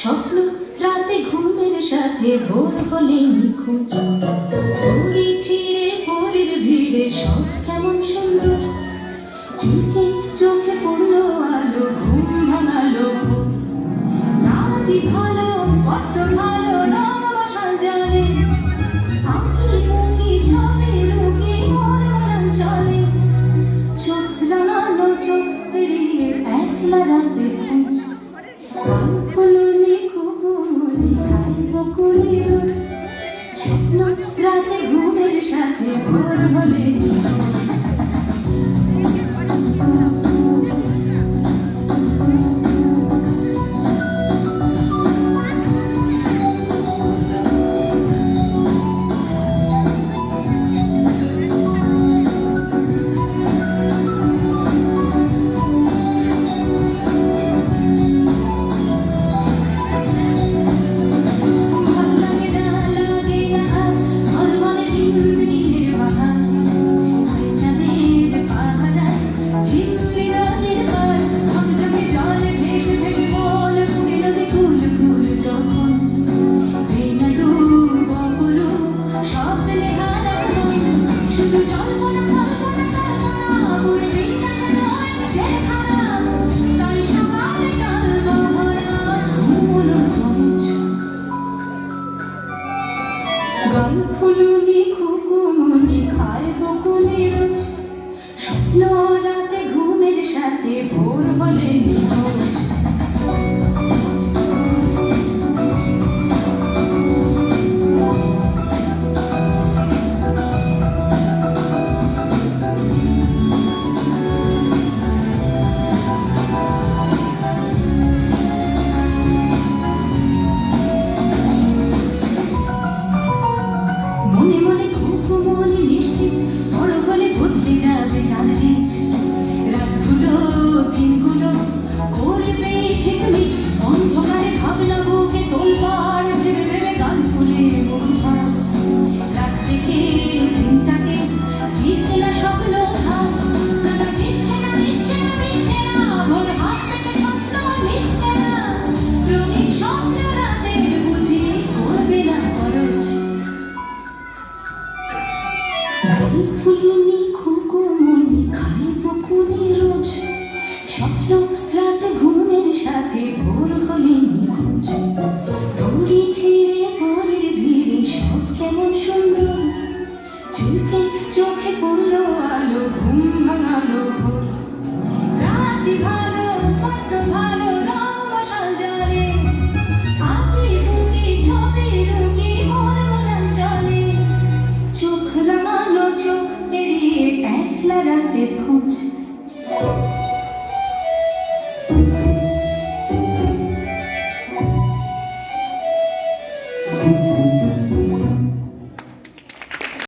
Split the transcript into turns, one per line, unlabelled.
স্বপ্ন রাতে ঘুমের সাথে ভোর হলে নিখোঁজ দড়ি ছিঁড়ে পরের ভিড়ে সব কেমন সুন্দর চোখে চোখে পড়লো আলো ঘুম ভাঙালো রাতি ভালো বড্ড ভালো রং বসার জালে আঁকি মুকি ছবির মুখে মন গরম চলে চোখ রাঙানো চোখ এড়িয়ে একলা রাতে খোঁজ ফুলনি কুকুনি খাই বকুনি রোজ স্বপ্ন রাতে ঘুমের সাথে ভোর হলে